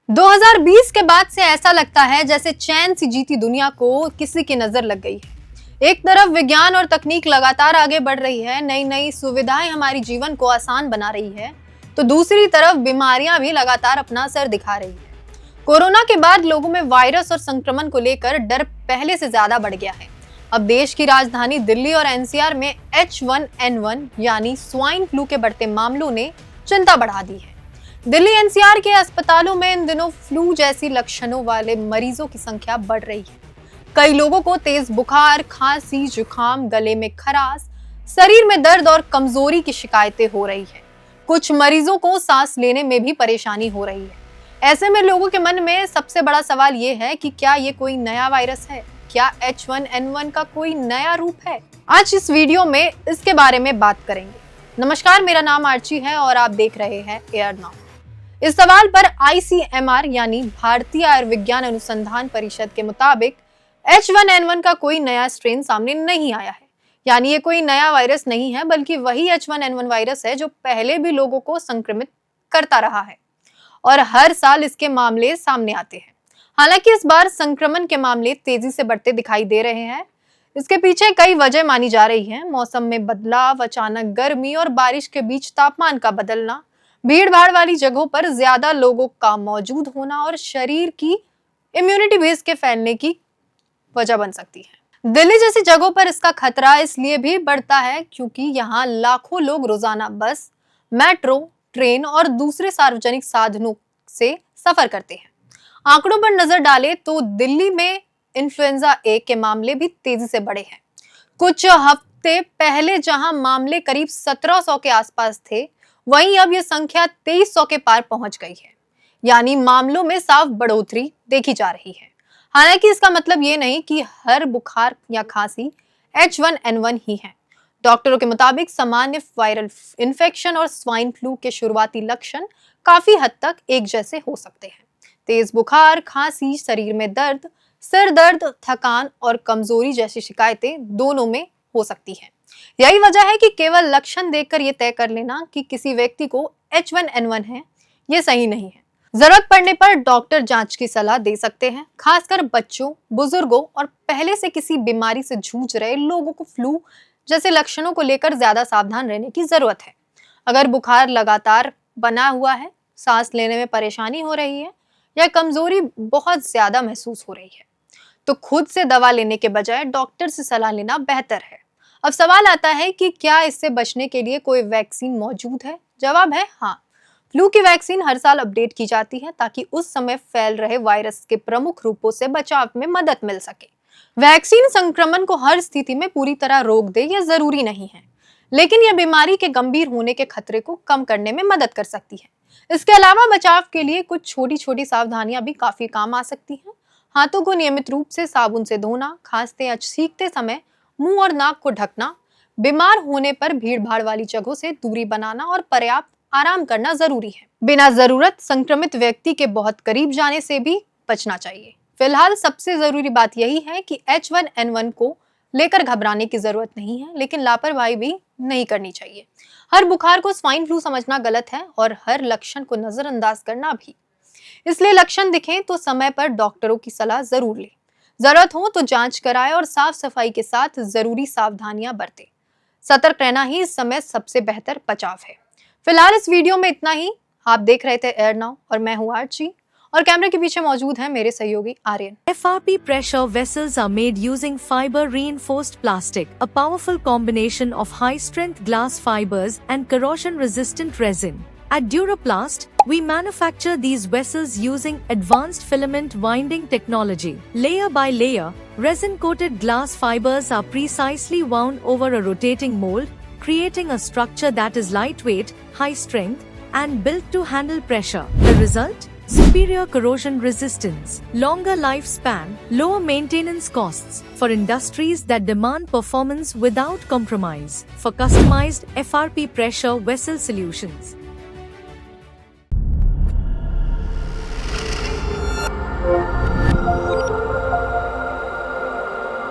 2020 के बाद से ऐसा लगता है जैसे चैन सी जीती दुनिया को किसी की नजर लग गई है। एक तरफ विज्ञान और तकनीक लगातार आगे बढ़ रही है, नई नई सुविधाएं हमारी जीवन को आसान बना रही है, तो दूसरी तरफ बीमारियां भी लगातार अपना असर दिखा रही है। कोरोना के बाद लोगों में वायरस और संक्रमण को लेकर डर पहले से ज्यादा बढ़ गया है। अब देश की राजधानी दिल्ली और एनसीआर में H1N1 यानी स्वाइन फ्लू के बढ़ते मामलों ने चिंता बढ़ा दी है। दिल्ली एनसीआर के अस्पतालों में इन दिनों फ्लू जैसी लक्षणों वाले मरीजों की संख्या बढ़ रही है। कई लोगों को तेज बुखार, खांसी, जुकाम, गले में खराश, शरीर में दर्द और कमजोरी की शिकायतें हो रही है। कुछ मरीजों को सांस लेने में भी परेशानी हो रही है। ऐसे में लोगों के मन में सबसे बड़ा सवाल ये है कि क्या ये कोई नया वायरस है? क्या H1N1 का कोई नया रूप है? आज इस वीडियो में इसके बारे में बात करेंगे। नमस्कार, मेरा नाम आर्ची है और आप देख रहे हैं एयर नाउ। इस सवाल पर ICMR यानी भारतीय आयुर्विज्ञान अनुसंधान परिषद के मुताबिक H1N1 का कोई नया स्ट्रेन सामने नहीं आया है। यानी ये कोई नया वायरस नहीं है, बल्कि वही H1N1 वायरस है जो पहले भी लोगों को संक्रमित करता रहा है और हर साल इसके मामले सामने आते हैं। हालांकि इस बार संक्रमण के मामले तेजी से बढ़ते दिखाई दे रहे हैं। इसके पीछे कई वजह मानी जा रही है। मौसम में बदलाव, अचानक गर्मी और बारिश के बीच तापमान का बदलना, भीड़ भाड़ वाली जगहों पर ज्यादा लोगों का मौजूद होना और शरीर की इम्यूनिटी बेस के फैलने की वजह बन सकती है। दिल्ली जैसी जगहों पर इसका खतरा इसलिए भी बढ़ता है क्योंकि यहाँ लाखों लोग रोजाना बस, मेट्रो, ट्रेन और दूसरे सार्वजनिक साधनों से सफर करते हैं। आंकड़ों पर नजर डालें तो दिल्ली में इन्फ्लुएंजा ए के मामले भी तेजी से बढ़े हैं। कुछ हफ्ते पहले जहां मामले करीब 1700 के आसपास थे, वहीं अब यह संख्या 2300 के पार पहुंच गई है। यानी मामलों में साफ बढ़ोतरी देखी जा रही है। हालांकि इसका मतलब ये नहीं कि हर बुखार या खांसी H1N1 ही है। डॉक्टरों के मुताबिक सामान्य वायरल इन्फेक्शन और स्वाइन फ्लू के शुरुआती लक्षण काफी हद तक एक जैसे हो सकते हैं। तेज बुखार, खांसी, शरीर में दर्द, सिर दर्द, थकान और कमजोरी जैसी शिकायतें दोनों में हो सकती है। यही वजह है कि केवल लक्षण देखकर ये तय कर लेना कि किसी व्यक्ति को H1N1 है, ये सही नहीं है। जरूरत पड़ने पर डॉक्टर जांच की सलाह दे सकते हैं। खासकर बच्चों, बुजुर्गों और पहले से किसी बीमारी से जूझ रहे लोगों को फ्लू जैसे लक्षणों को लेकर ज्यादा सावधान रहने की जरूरत है। अगर बुखार लगातार बना हुआ है, सांस लेने में परेशानी हो रही है या कमजोरी बहुत ज्यादा महसूस हो रही है, तो खुद से दवा लेने के बजाय डॉक्टर से सलाह लेना बेहतर है। अब सवाल आता है कि क्या इससे बचने के लिए कोई वैक्सीन मौजूद है? जवाब है हाँ। फ्लू की वैक्सीन हर साल अपडेट की जाती है ताकि उस समय फैल रहे वायरस के प्रमुख रूपों से बचाव में मदद मिल सके। वैक्सीन संक्रमण को हर स्थिति में पूरी तरह रोक दे यह जरूरी नहीं है, लेकिन यह बीमारी के गंभीर होने के खतरे को कम करने में मदद कर सकती है। इसके अलावा बचाव के लिए कुछ छोटी छोटी सावधानियां भी काफी काम आ सकती हैं। हाथों को नियमित रूप से साबुन से धोना, खांसते या छींकते समय मुंह और नाक को ढकना, बीमार होने पर भीड़ भाड़ वाली जगहों से दूरी बनाना और पर्याप्त आराम करना जरूरी है। बिना जरूरत संक्रमित व्यक्ति के बहुत करीब जाने से भी बचना चाहिए। फिलहाल सबसे जरूरी बात यही है कि H1N1 को लेकर घबराने की जरूरत नहीं है, लेकिन लापरवाही भी नहीं करनी चाहिए। हर बुखार को स्वाइन फ्लू समझना गलत है और हर लक्षण को नजरअंदाज करना भी। इसलिए लक्षण दिखें तो समय पर डॉक्टरों की सलाह जरूर लें। जरूरत हो तो जांच कराएं और साफ सफाई के साथ जरूरी सावधानियां बरतें। सतर्क रहना ही इस समय सबसे बेहतर बचाव है। फिलहाल इस वीडियो में इतना ही। आप देख रहे थे एयर नाउ और मैं हूँ आर्ची और कैमरे के पीछे मौजूद है मेरे सहयोगी Aryan. FRP pressure vessels are made using fiber reinforced plastic, a powerful combination of high strength glass fibers and corrosion resistant resin. At Duraplast, we manufacture these vessels using advanced filament winding technology. Layer by layer, resin-coated glass fibers are precisely wound over a rotating mold, creating a structure that is lightweight, high strength, and built to handle pressure. The result? Superior corrosion resistance, longer lifespan, lower maintenance costs for industries that demand performance without compromise. For customized FRP pressure vessel solutions,